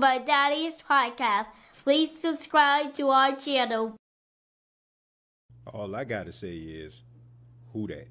My Daddy's Podcast. Please subscribe to our channel. All I gotta say is, who that?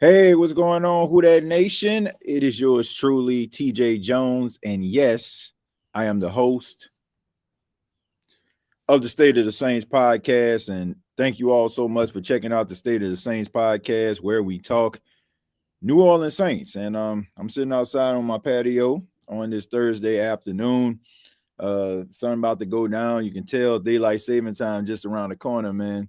Hey, what's going on, Who Dat Nation? It is yours truly, TJ Jones, and yes, I am the host of the State of the Saints podcast, and thank you all so much for checking out the State of the Saints podcast, where we talk New Orleans Saints. And I'm sitting outside on my patio on this Thursday afternoon. Sun about to go down. You can tell daylight saving time just around the corner, man.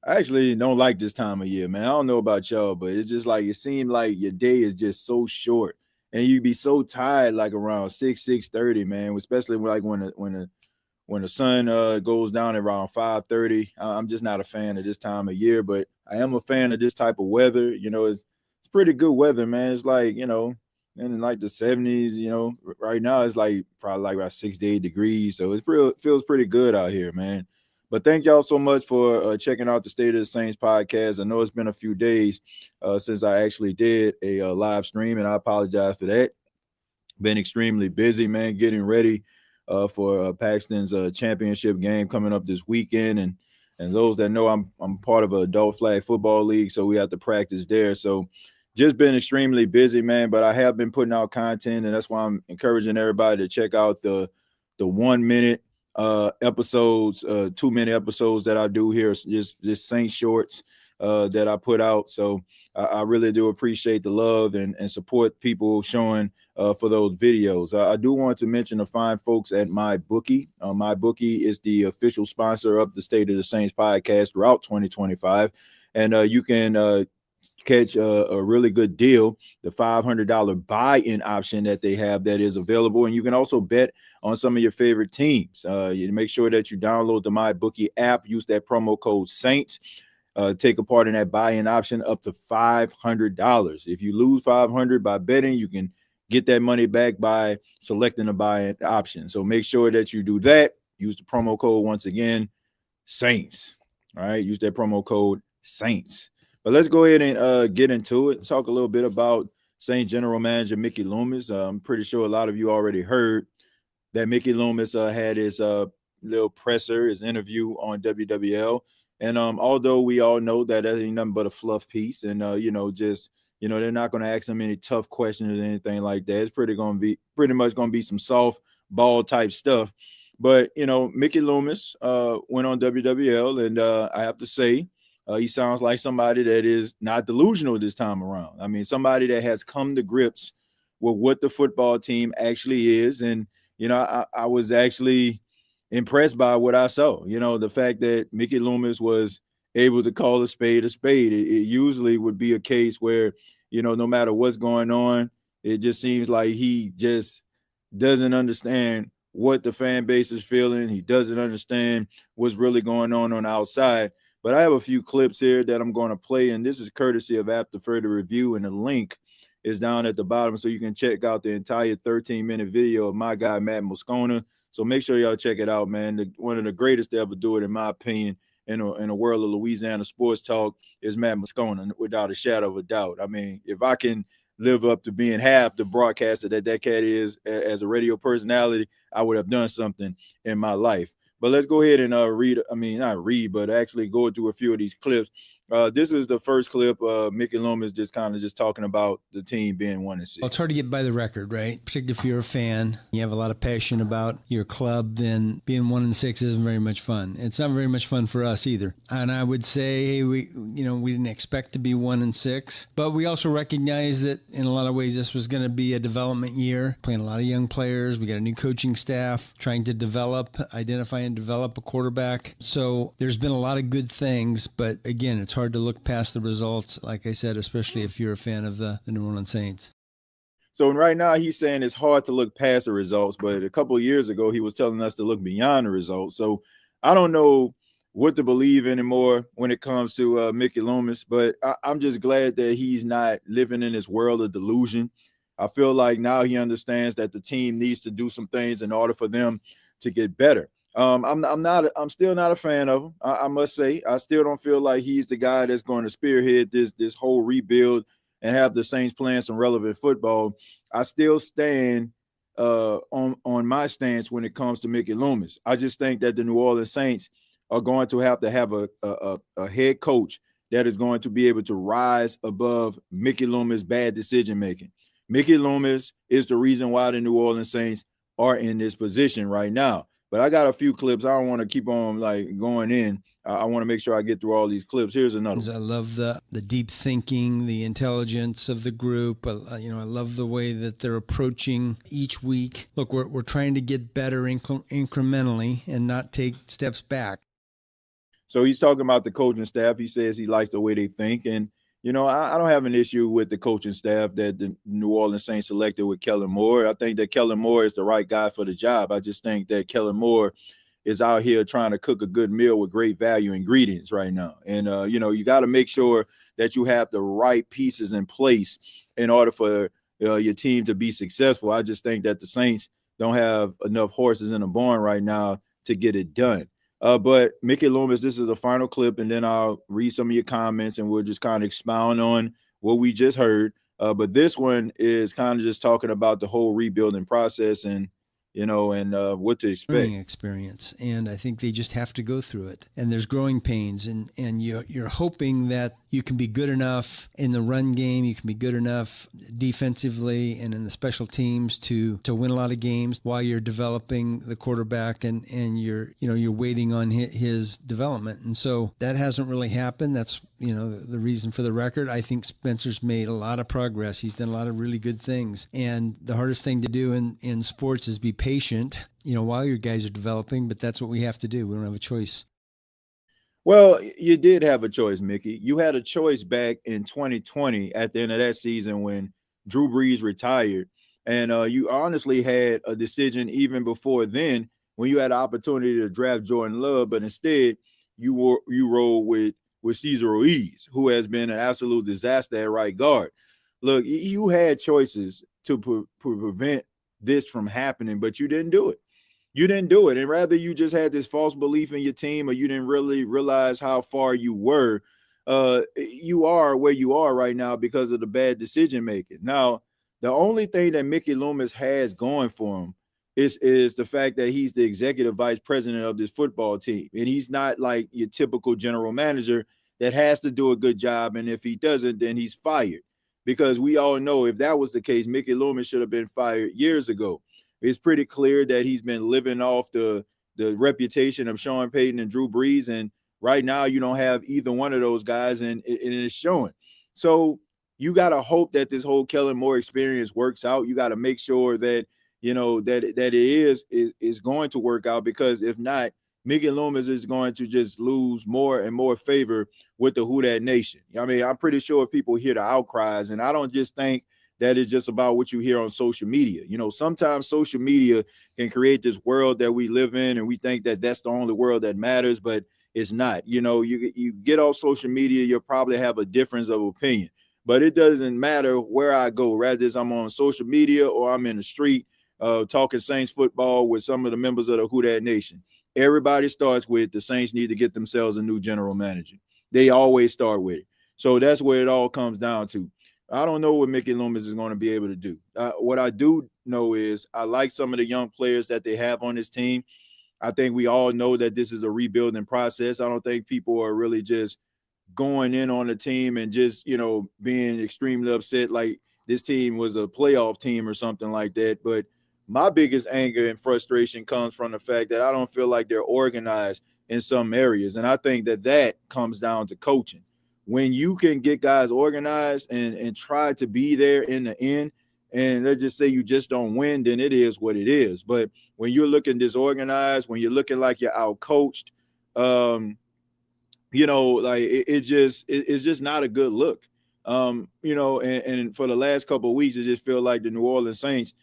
I actually don't like this time of year, man. I don't know about y'all, but it's just like it seems like your day is just so short, and you be so tired like around 6:30, man. Especially like when the sun goes down around 5:30. I'm just not a fan of this time of year, but I am a fan of this type of weather. You know, it's pretty good weather, man. It's like, you know, in like the 70s. You know, right now it's like probably like about 68 degrees, so feels pretty good out here, man. But thank y'all so much for checking out the State of the Saints podcast. I know it's been a few days since I actually did a live stream, and I apologize for that. Been extremely busy, man, getting ready for Paxton's championship game coming up this weekend. And those that know, I'm part of an adult flag football league, so we have to practice there. So just been extremely busy, man, but I have been putting out content, and that's why I'm encouraging everybody to check out the 1 minute episodes, 2 minute episodes that I do here, just Saint shorts that I put out. So I really do appreciate the love and support people showing for those videos. I do want to mention the fine folks at MyBookie. MyBookie is the official sponsor of the State of the Saints podcast throughout 2025, and you can catch a really good deal, the $500 buy-in option that they have that is available. And you can also bet on some of your favorite teams. You make sure that you download the MyBookie app, use that promo code Saints, take a part in that buy-in option up to $500. If you lose $500 by betting, you can get that money back by selecting a buy-in option. So make sure that you do that. Use the promo code once again, Saints. All right, use that promo code Saints. But let's go ahead and get into it. Talk a little bit about Saints general manager Mickey Loomis. I'm pretty sure a lot of you already heard that Mickey Loomis had his little presser, his interview on WWL. And although we all know that ain't nothing but a fluff piece, and they're not going to ask him any tough questions or anything like that. It's pretty much going to be some soft ball type stuff. But Mickey Loomis went on WWL, and I have to say, he sounds like somebody that is not delusional this time around. I mean, somebody that has come to grips with what the football team actually is. And, I was actually impressed by what I saw. The fact that Mickey Loomis was able to call a spade a spade. It usually would be a case where, no matter what's going on, it just seems like he just doesn't understand what the fan base is feeling. He doesn't understand what's really going on the outside. But I have a few clips here that I'm going to play, and this is courtesy of After Further Review, and the link is down at the bottom, so you can check out the entire 13-minute video of my guy, Matt Moscona. So make sure y'all check it out, man. One of the greatest to ever do it, in my opinion, in a world of Louisiana sports talk, is Matt Moscona, without a shadow of a doubt. I mean, if I can live up to being half the broadcaster that cat is as a radio personality, I would have done something in my life. But let's go ahead and actually go through a few of these clips This is the first clip. Mickey Loomis just kind of just talking about the team being 1-6. Well, it's hard to get by the record, right? Particularly if you're a fan, you have a lot of passion about your club, then being 1-6 isn't very much fun. It's not very much fun for us either. And I would say we didn't expect to be 1-6, but we also recognize that in a lot of ways this was going to be a development year, playing a lot of young players. We got a new coaching staff, trying to identify and develop a quarterback. So there's been a lot of good things, but again, it's hard to look past the results, like I said, especially if you're a fan of the New Orleans Saints. So right now he's saying it's hard to look past the results, but a couple of years ago he was telling us to look beyond the results. So I don't know what to believe anymore when it comes to Mickey Loomis, but I'm just glad that he's not living in this world of delusion. I feel like now he understands that the team needs to do some things in order for them to get better. I'm still not a fan of him. I must say, I still don't feel like he's the guy that's going to spearhead this whole rebuild and have the Saints playing some relevant football. I still stand on my stance when it comes to Mickey Loomis. I just think that the New Orleans Saints are going to have a head coach that is going to be able to rise above Mickey Loomis' bad decision making. Mickey Loomis is the reason why the New Orleans Saints are in this position right now. But I got a few clips. I don't want to keep on going in. I want to make sure I get through all these clips. Here's another one. I love the deep thinking, the intelligence of the group. I love the way that they're approaching each week. Look, we're trying to get better incrementally and not take steps back. So he's talking about the coaching staff. He says he likes the way they think. And, I don't have an issue with the coaching staff that the New Orleans Saints selected with Kellen Moore. I think that Kellen Moore is the right guy for the job. I just think that Kellen Moore is out here trying to cook a good meal with great value ingredients right now. And, you got to make sure that you have the right pieces in place in order for your team to be successful. I just think that the Saints don't have enough horses in the barn right now to get it done. But Mickey Loomis, this is the final clip, and then I'll read some of your comments, and we'll just kind of expound on what we just heard. But this one is kind of just talking about the whole rebuilding process and what to expect. Learning experience, and I think they just have to go through it. And there's growing pains, and you're hoping that you can be good enough in the run game, you can be good enough defensively and in the special teams to win a lot of games while you're developing the quarterback and you're waiting on his development. And so that hasn't really happened. That's the reason for the record. I think Spencer's made a lot of progress. He's done a lot of really good things. And the hardest thing to do in sports is be patient, while your guys are developing, but that's what we have to do. We don't have a choice. Well, you did have a choice, Mickey. You had a choice back in 2020 at the end of that season when Drew Brees retired. And you honestly had a decision even before then when you had an opportunity to draft Jordan Love, but instead you rolled with Cesar Ruiz, who has been an absolute disaster at right guard. Look, you had choices to prevent this from happening, but you didn't do it. You didn't do it. And rather you just had this false belief in your team, or you didn't really realize how far you were. You are where you are right now because of the bad decision making. Now, the only thing that Mickey Loomis has going for him is the fact that he's the executive vice president of this football team. And he's not like your typical general manager that has to do a good job. And if he doesn't, then he's fired. Because we all know if that was the case, Mickey Loomis should have been fired years ago. It's pretty clear that he's been living off the reputation of Sean Payton and Drew Brees. And right now you don't have either one of those guys, and it's showing. So you got to hope that this whole Kellen Moore experience works out. You got to make sure that, that it is going to work out, because if not, Mickey Loomis is going to just lose more and more favor with the Who Dat Nation. I mean, I'm pretty sure people hear the outcries, and I don't just think that is just about what you hear on social media. Sometimes social media can create this world that we live in, and we think that that's the only world that matters, but it's not. You get off social media, you'll probably have a difference of opinion, but it doesn't matter where I go, rather I'm on social media or I'm in the street talking Saints football with some of the members of the Who Dat Nation. Everybody starts with the Saints need to get themselves a new general manager. They always start with it. So that's where it all comes down to. I don't know what Mickey Loomis is going to be able to do. What I do know is I like some of the young players that they have on this team. I think we all know that this is a rebuilding process. I don't think people are really just going in on the team and just, being extremely upset like this team was a playoff team or something like that. But my biggest anger and frustration comes from the fact that I don't feel like they're organized in some areas. And I think that comes down to coaching. When you can get guys organized and try to be there in the end, and let's just say you just don't win, then it is what it is. But when you're looking disorganized, when you're looking like you're outcoached, like it's just not a good look. And for the last couple of weeks, it just feel like the New Orleans Saints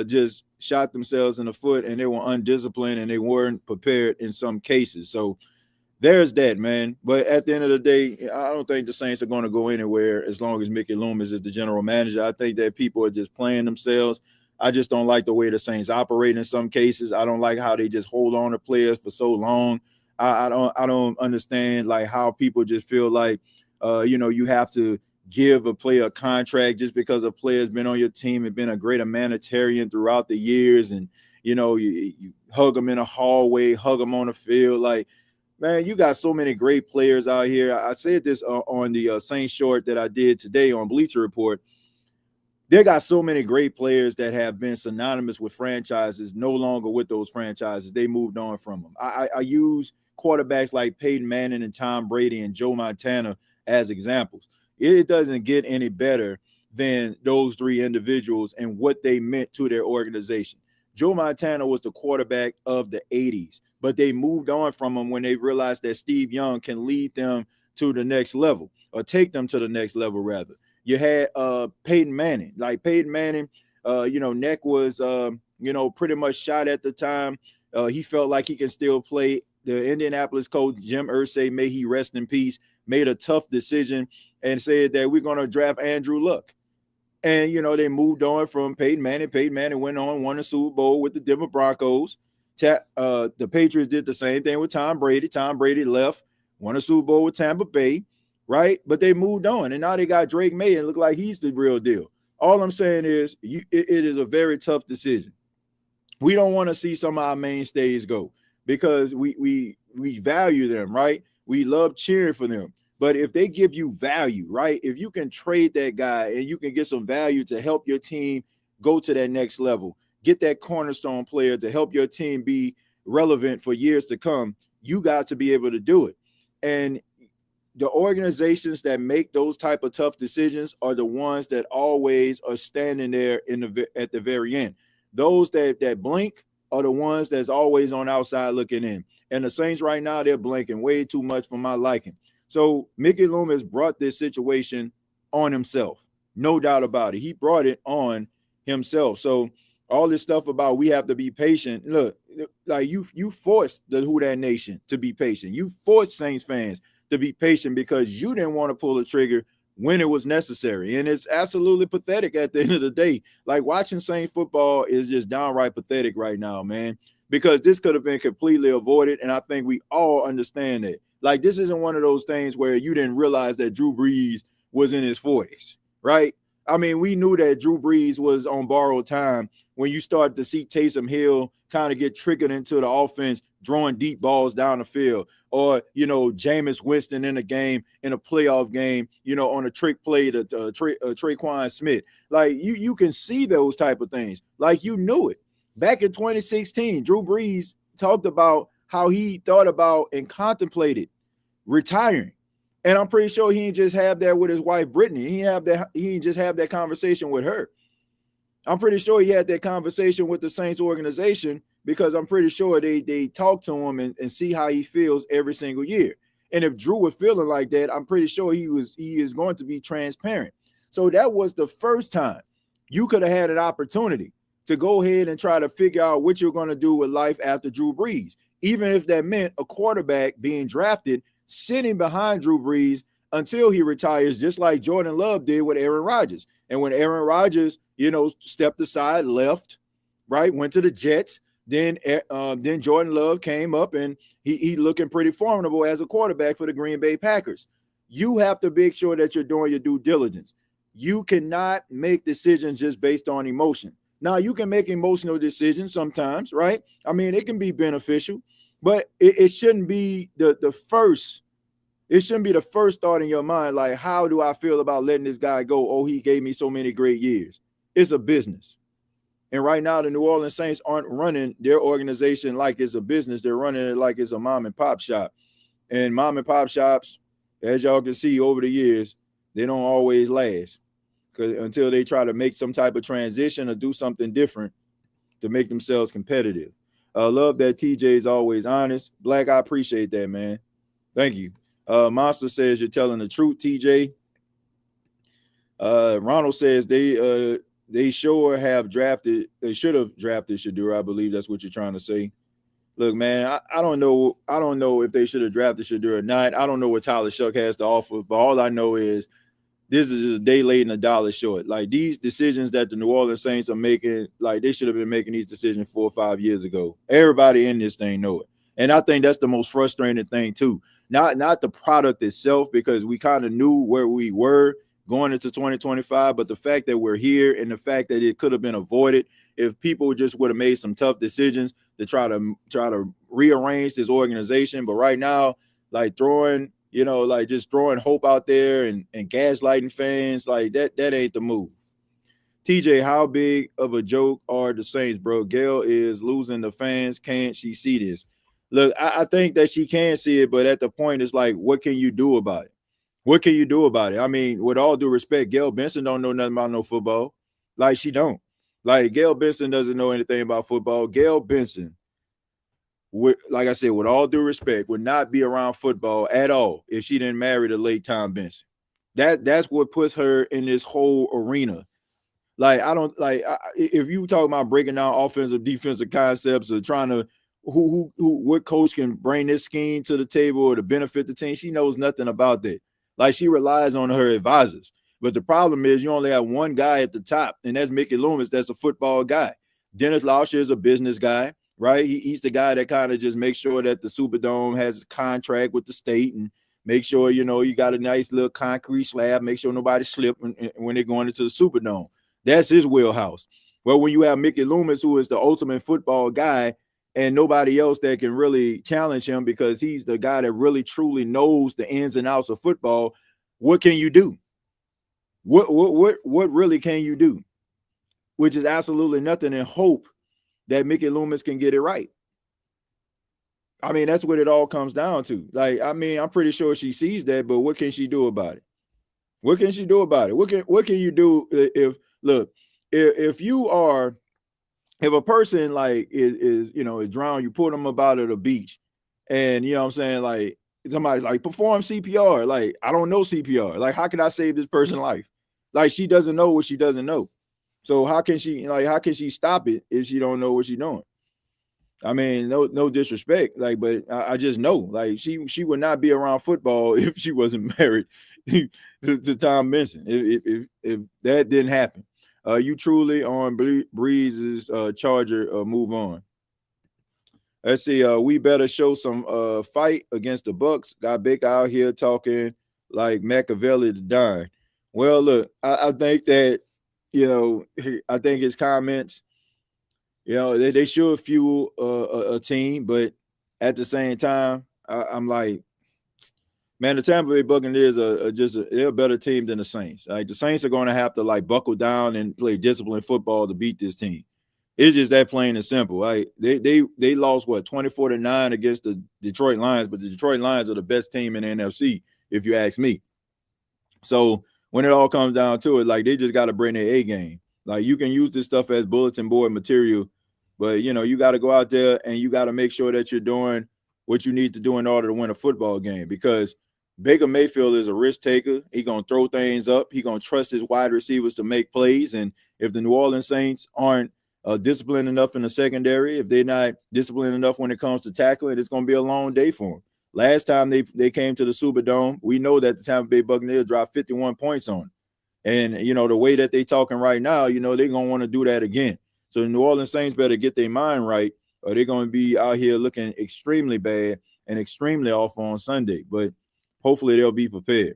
just shot themselves in the foot, and they were undisciplined and they weren't prepared in some cases. So there's that, man. But at the end of the day, I don't think the Saints are going to go anywhere as long as Mickey Loomis is the general manager. I think that people are just playing themselves. I just don't like the way the Saints operate in some cases. I don't like how they just hold on to players for so long. I don't understand like how people just feel like, you have to give a player a contract just because a player's been on your team and been a great humanitarian throughout the years. And, you hug them in a hallway, hug them on the field. Like, man, you got so many great players out here. I said this on the Saints short that I did today on Bleacher Report. They got so many great players that have been synonymous with franchises, no longer with those franchises. They moved on from them. I use quarterbacks like Peyton Manning and Tom Brady and Joe Montana as examples. It doesn't get any better than those three individuals and what they meant to their organization. Joe Montana was the quarterback of the 80s, but they moved on from him when they realized that Steve Young can lead them to the next level, or take them to the next level, rather. You had Peyton Manning. Like Peyton Manning, neck was, pretty much shot at the time. He felt like he can still play. The Indianapolis coach, Jim Irsay, may he rest in peace, made a tough decision and said that we're going to draft Andrew Luck. And, they moved on from Peyton Manning. Peyton Manning went on, won a Super Bowl with the Denver Broncos. The Patriots did the same thing with Tom Brady. Tom Brady left, won a Super Bowl with Tampa Bay, right? But they moved on, and now they got Drake May and look like he's the real deal. All I'm saying is it is a very tough decision. We don't want to see some of our mainstays go because we value them, right? We love cheering for them. But if they give you value, right, if you can trade that guy and you can get some value to help your team go to that next level, get that cornerstone player to help your team be relevant for years to come, you got to be able to do it. And the organizations that make those type of tough decisions are the ones that always are standing there at the very end. Those that blink are the ones that's always on outside looking in. And the Saints right now, they're blinking way too much for my liking. So Mickey Loomis brought this situation on himself. No doubt about it. He brought it on himself. So all this stuff about we have to be patient. Look, like you forced the Who Dat Nation to be patient. You forced Saints fans to be patient because you didn't want to pull the trigger when it was necessary. And it's absolutely pathetic at the end of the day. Like watching Saints football is just downright pathetic right now, man, because this could have been completely avoided. And I think we all understand that. Like, this isn't one of those things where you didn't realize that Drew Brees was in his 40s, right? I mean, we knew that Drew Brees was on borrowed time when you started to see Taysom Hill kind of get triggered into the offense, throwing deep balls down the field, or, Jameis Winston in a game, in a playoff game, on a trick play to Traquan Smith. Like, you can see those type of things. Like, you knew it. Back in 2016, Drew Brees talked about how he thought about and contemplated retiring. And I'm pretty sure he didn't just have that with his wife, Brittany. He didn't just have that conversation with her. I'm pretty sure he had that conversation with the Saints organization because I'm pretty sure they talk to him and see how he feels every single year. And if Drew was feeling like that, I'm pretty sure he is going to be transparent. So that was the first time you could have had an opportunity to go ahead and try to figure out what you're going to do with life after Drew Brees, even if that meant a quarterback being drafted, sitting behind Drew Brees until he retires, just like Jordan Love did with Aaron Rodgers. And when Aaron Rodgers, stepped aside, left, right, went to the Jets, then Jordan Love came up and he looking pretty formidable as a quarterback for the Green Bay Packers. You have to make sure that you're doing your due diligence. You cannot make decisions just based on emotion. Now, you can make emotional decisions sometimes, right? I mean, it can be beneficial, but it shouldn't be the first It shouldn't be the first thought in your mind, like, how do I feel about letting this guy go? Oh, he gave me so many great years. It's a business. And right now, the New Orleans Saints aren't running their organization like it's a business. They're running it like it's a mom and pop shop. And mom and pop shops, as y'all can see over the years, they don't always last until they try to make some type of transition or do something different to make themselves competitive. I love that TJ is always honest. Black, I appreciate that, man. Thank you. Monster says you're telling the truth, TJ. Ronald says they sure have drafted. They should have drafted Shedeur. I believe that's what you're trying to say. Look, man, I don't know. I don't know if they should have drafted Shedeur or not. I don't know what Tyler Shuck has to offer, but all I know is this is a day late and a dollar short. Like, these decisions that the New Orleans Saints are making, like, they should have been making these decisions 4 or 5 years ago. Everybody in this thing know it. And I think that's the most frustrating thing too. Not the product itself, because we kind of knew where we were going into 2025, but the fact that we're here and the fact that it could have been avoided if people just would have made some tough decisions to try to rearrange this organization. But right now, like, throwing hope out there and gaslighting fans, like that ain't the move. TJ, how big of a joke are the Saints, bro? Gail is losing the fans. Can't she see this? Look, I think that she can see it, but at the point, it's like, what can you do about it? What can you do about it? I mean, with all due respect, Gail Benson don't know nothing about no football. Like, she don't. Like, Gail Benson doesn't know anything about football. Gail Benson, like I said, with all due respect, would not be around football at all if she didn't marry the late Tom Benson. That's what puts her in this whole arena. Like, I don't like if you talk about breaking down offensive, defensive concepts, or trying to what coach can bring this scheme to the table or to benefit the team. She knows nothing about that. Like, she relies on her advisors. But the problem is you only have one guy at the top, and that's Mickey Loomis. That's a football guy. Dennis Lauscher is a business guy, right? He's the guy that kind of just makes sure that the Superdome has a contract with the state and make sure, you got a nice little concrete slab, make sure nobody slip when they're going into the Superdome. That's his wheelhouse. Well, when you have Mickey Loomis, who is the ultimate football guy, and nobody else that can really challenge him because he's the guy that really truly knows the ins and outs of football, what can you do? What really can you do? Which is absolutely nothing, and hope that Mickey Loomis can get it right. I mean, that's what it all comes down to. Like, I mean, I'm pretty sure she sees that, but what can she do about it? What can she do about it? What can you do if a person like is drowned, you put them about at a beach, and you know what I'm saying, like, somebody's like, perform CPR. Like, I don't know CPR. Like, how can I save this person's life? Like, she doesn't know what she doesn't know. So how can she stop it if she don't know what she's doing? I mean, no disrespect, like, but I just know, like, she would not be around football if she wasn't married to Tom Benson. If that didn't happen. You truly on Breeze's Charger move on. Let's see. We better show some fight against the Bucks. Got Baker out here talking like Machiavelli to Don. Well, look, I think that, I think his comments, they should fuel a team, but at the same time, I'm like, man, the Tampa Bay Buccaneers they're a better team than the Saints. Like, the Saints are going to have to, like, buckle down and play disciplined football to beat this team. It's just that plain and simple. Like, they lost 24-9 against the Detroit Lions, but the Detroit Lions are the best team in the NFC, if you ask me. So when it all comes down to it, like, they just got to bring their A game. Like, you can use this stuff as bulletin board material, but you got to go out there and you got to make sure that you're doing what you need to do in order to win a football game, because Baker Mayfield is a risk taker. He's going to throw things up. He's going to trust his wide receivers to make plays. And if the New Orleans Saints aren't disciplined enough in the secondary, if they're not disciplined enough when it comes to tackling, it's going to be a long day for them. Last time they came to the Superdome, we know that the Tampa Bay Buccaneers dropped 51 points on them. And, the way that they talking right now, they're going to want to do that again. So the New Orleans Saints better get their mind right, or they're going to be out here looking extremely bad and extremely off on Sunday. But hopefully they'll be prepared.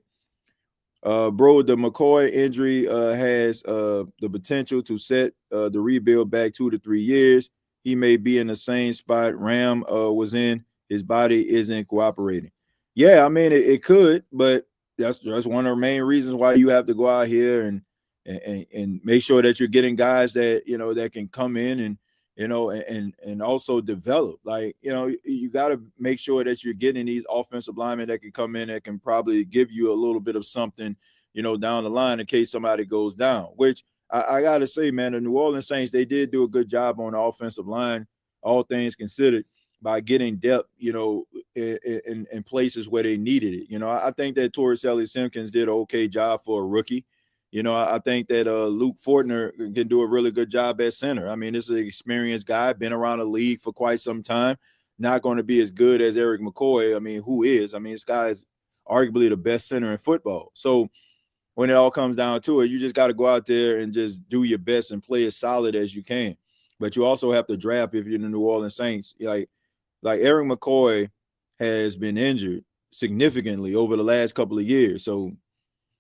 Bro, the McCoy injury has the potential to set the rebuild back 2 to 3 years. He may be in the same spot Ram was in. His body isn't cooperating. Yeah, I mean it could, but that's one of the main reasons why you have to go out here and make sure that you're getting guys that that can come in and and also develop. Like you got to make sure that you're getting these offensive linemen that can come in that can probably give you a little bit of something down the line in case somebody goes down. Which I got to say, man, the New Orleans Saints, they did do a good job on the offensive line, all things considered, by getting depth, in places where they needed it. I think that Torres Simpkins did an okay job for a rookie. I think that Luke Fortner can do a really good job at center. I mean, this is an experienced guy, been around the league for quite some time. Not going to be as good as Eric McCoy. I mean, who is? I mean, this guy is arguably the best center in football. So when it all comes down to it, you just got to go out there and just do your best and play as solid as you can. But you also have to draft if you're the New Orleans Saints. Like Eric McCoy has been injured significantly over the last couple of years. So,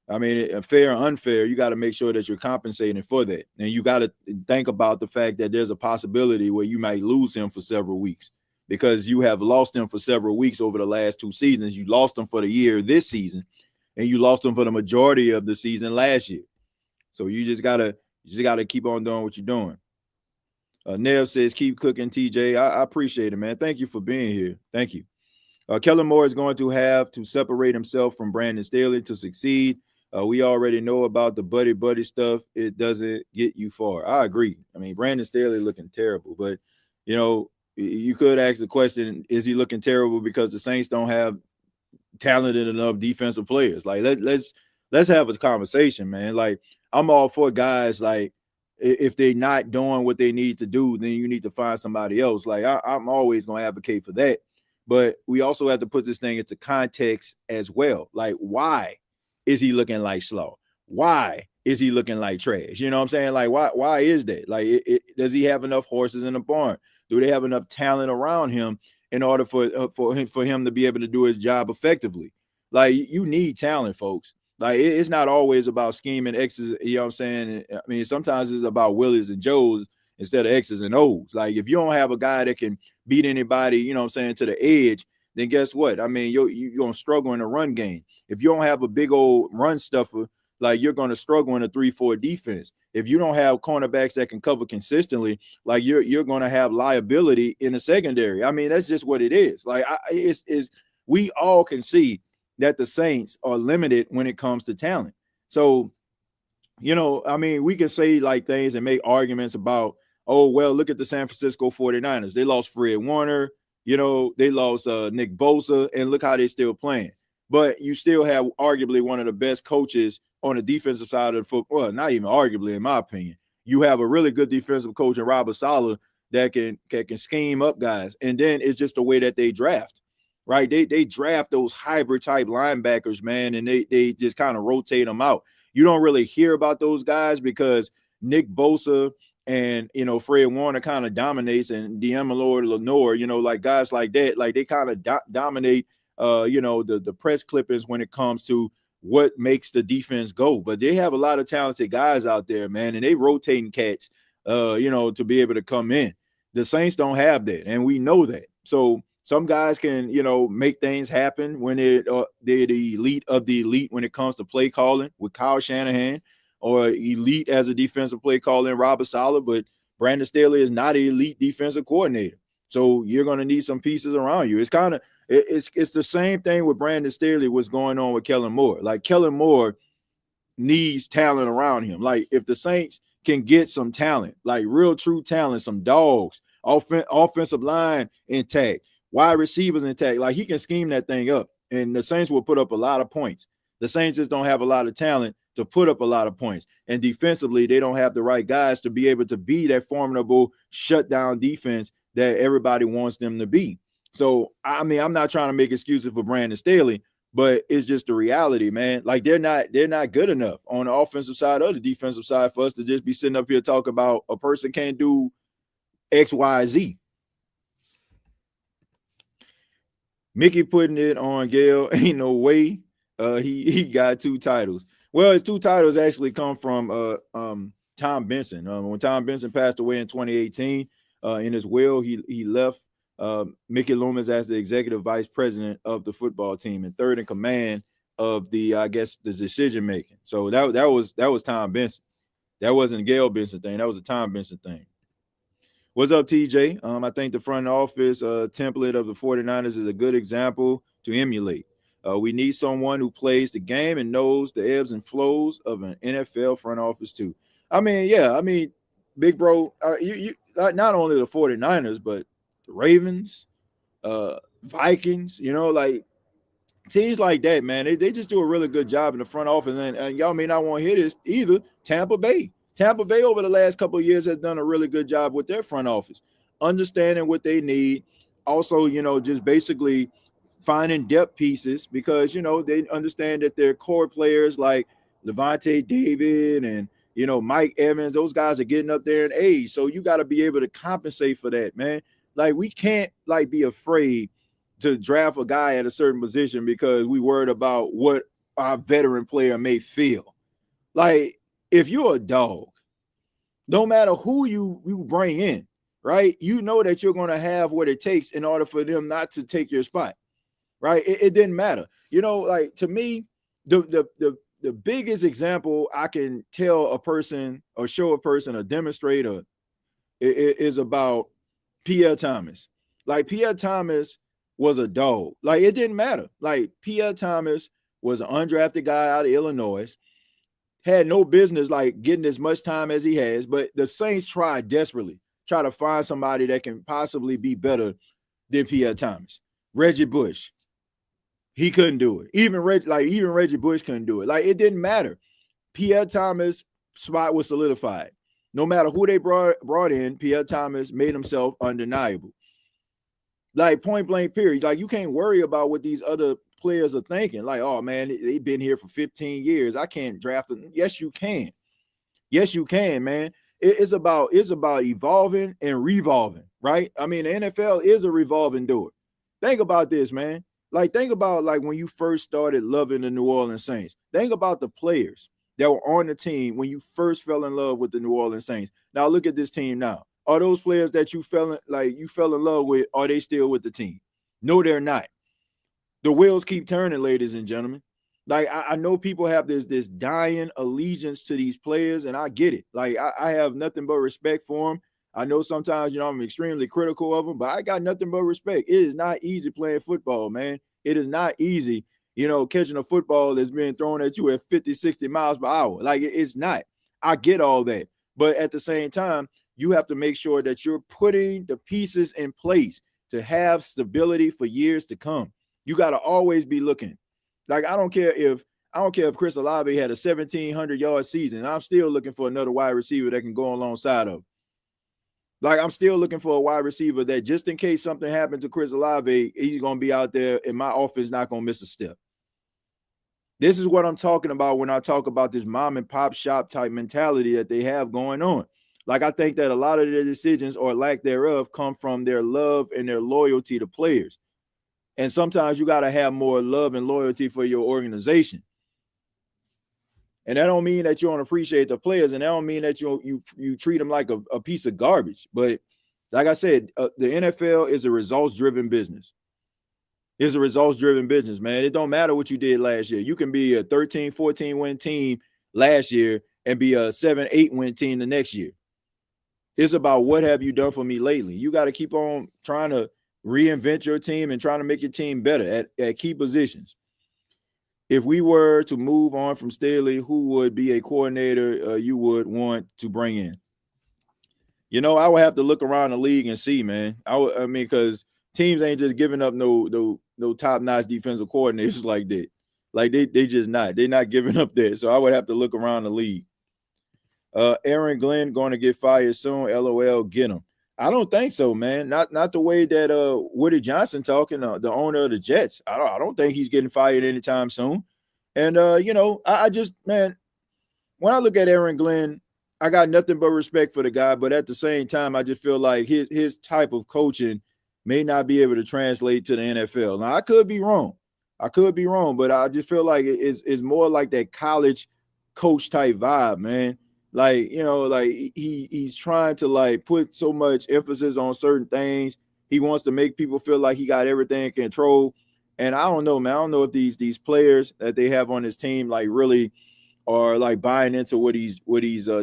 I mean, fair or unfair, you got to make sure that you're compensating for that. And you got to think about the fact that there's a possibility where you might lose him for several weeks because you have lost him for several weeks over the last 2 seasons. You lost him for the year this season, and you lost him for the majority of the season last year. So you just gotta keep on doing what you're doing. Nev says, keep cooking, TJ. I appreciate it, man. Thank you for being here. Thank you. Kellen Moore is going to have to separate himself from Brandon Staley to succeed. We already know about the buddy stuff. It doesn't get you far. I agree. I mean, Brandon Staley looking terrible, but you could ask the question, is he looking terrible because the Saints don't have talented enough defensive players? Like, let's have a conversation, man. Like, I'm all for guys, like, if they're not doing what they need to do, then you need to find somebody else. Like, I'm always going to advocate for that. But we also have to put this thing into context as well. Like, why is he looking like slaw? Why is he looking like trash? You know what I'm saying? Like, why is that? Like, does he have enough horses in the barn? Do they have enough talent around him in order for him to be able to do his job effectively? Like, you need talent, folks. Like, it's not always about scheming X's, you know what I'm saying? I mean, sometimes it's about Willies and Joes instead of X's and O's. Like, if you don't have a guy that can beat anybody, you know what I'm saying, to the edge, then guess what? I mean, you're going to struggle in the run game. If you don't have a big old run stuffer, like, you're going to struggle in a 3-4 defense. If you don't have cornerbacks that can cover consistently, like, you're going to have liability in the secondary. I mean, that's just what it is. Like, we all can see that the Saints are limited when it comes to talent. So, I mean, we can say like things and make arguments about, oh, well, look at the San Francisco 49ers. They lost Fred Warner, they lost Nick Bosa, and look how they're still playing. But you still have arguably one of the best coaches on the defensive side of the football. Well, not even arguably, in my opinion. You have a really good defensive coach in Robert Saleh that can scheme up guys. And then it's just the way that they draft. Right, they draft those hybrid type linebackers, man, and they just kind of rotate them out. You don't really hear about those guys because Nick Bosa and Fred Warner kind of dominates, and De'Amelo Lenore, like guys like that, like they kind of dominate, the press clippings when it comes to what makes the defense go. But they have a lot of talented guys out there, man, and they rotating cats, to be able to come in. The Saints don't have that, and we know that. So some guys can, make things happen when they're the elite of the elite when it comes to play calling with Kyle Shanahan, or elite as a defensive play caller in Robert Saleh, but Brandon Staley is not an elite defensive coordinator. So you're going to need some pieces around you. It's kind of it's the same thing with Brandon Staley, what's going on with Kellen Moore. Like, Kellen Moore needs talent around him. Like, if the Saints can get some talent, like real true talent, some dogs, offensive line intact, wide receivers intact, like, he can scheme that thing up, and the Saints will put up a lot of points. The Saints just don't have a lot of talent to put up a lot of points, and defensively they don't have the right guys to be able to be that formidable shutdown defense that everybody wants them to be. So, I mean, I'm not trying to make excuses for Brandon Staley, but it's just the reality, man. Like, they're not good enough on the offensive side or the defensive side for us to just be sitting up here talking about a person can't do X, Y, Z. Mickey putting it on Gail, ain't no way he got 2 titles. Well, his 2 titles actually come from Tom Benson. When Tom Benson passed away in 2018, in his will, he left Mickey Loomis as the executive vice president of the football team and third in command of the decision making. So that was Tom Benson. That wasn't a Gail Benson thing. That was a Tom Benson thing. What's up, TJ? I think the front office template of the 49ers is a good example to emulate. We need someone who plays the game and knows the ebbs and flows of an NFL front office too. I mean, big bro, you not only the 49ers, but the Ravens, Vikings, like teams like that, man, they just do a really good job in the front office. And y'all may not want to hear this either. Tampa Bay over the last couple of years has done a really good job with their front office, understanding what they need. Also, just basically finding depth pieces because, they understand that their core players like Levante David and, Mike Evans, those guys are getting up there in age. So you got to be able to compensate for that, man. Like we can't be afraid to draft a guy at a certain position because we worried about what our veteran player may feel. Like if you're a dog, no matter who you bring in, right? You know that you're going to have what it takes in order for them not to take your spot, right? It didn't matter. To me, the biggest example I can tell a person or show a person or demonstrate is about Pierre Thomas. Like Pierre Thomas was a dog. Like it didn't matter. Like Pierre Thomas was an undrafted guy out of Illinois. Had no business getting as much time as he has, but the Saints tried desperately, try to find somebody that can possibly be better than Pierre Thomas. Reggie Bush, he couldn't do it. Even Reggie Bush couldn't do it. Like it didn't matter. Pierre Thomas' spot was solidified. No matter who they brought in, Pierre Thomas made himself undeniable. Like point blank period. Like you can't worry about what these other players are thinking. Like, oh man, they've been here for 15 years. I can't draft them. Yes, you can. Yes, you can, man. It's about evolving and revolving, right? I mean, the NFL is a revolving door. Think about this, man. Think about when you first started loving the New Orleans Saints. Think about the players that were on the team when you first fell in love with the New Orleans Saints. Now look at this team now. Are those players that you fell in love with, are they still with the team? No, they're not. The wheels keep turning, ladies and gentlemen. I know people have this dying allegiance to these players, and I get it. I have nothing but respect for them. I know sometimes, I'm extremely critical of them, but I got nothing but respect. It is not easy playing football, man. It is not easy, catching a football that's being thrown at you at 50, 60 miles per hour. It's not. I get all that. But at the same time, you have to make sure that you're putting the pieces in place to have stability for years to come. You got to always be looking. I don't care if Chris Olave had a 1,700-yard season. I'm still looking for another wide receiver that can go alongside of. I'm still looking for a wide receiver that just in case something happened to Chris Olave, he's going to be out there and my offense not going to miss a step. This is what I'm talking about when I talk about this mom and pop shop type mentality that they have going on. I think that a lot of their decisions or lack thereof come from their love and their loyalty to players. And sometimes you got to have more love and loyalty for your organization. And that don't mean that you don't appreciate the players, and that don't mean that you treat them like a piece of garbage. But like I said, the NFL is a results-driven business. It's a results-driven business, man. It don't matter what you did last year. You can be a 13, 14-win team last year and be a 7, 8-win team the next year. It's about what have you done for me lately. You got to keep on trying to reinvent your team and trying to make your team better at key positions. If we were to move on from Staley, who would be a coordinator you would want to bring in? I would have to look around the league and see, man. Because teams ain't just giving up no top-notch defensive coordinators like that. They just not. They're not giving up that. So I would have to look around the league. Aaron Glenn going to get fired soon. LOL, get him. I don't think so, man. Not the way that Woody Johnson talking, the owner of the Jets. I don't think he's getting fired anytime soon. And I just, man, when I look at Aaron Glenn, I got nothing but respect for the guy, but at the same time, I just feel like his type of coaching may not be able to translate to the NFL. Now, I could be wrong, but I just feel like it's more like that college coach type vibe, man. He's trying to put so much emphasis on certain things. He wants to make people feel like he got everything in control. And I don't know, man. I don't know if these players that they have on his team like really are like buying into what he's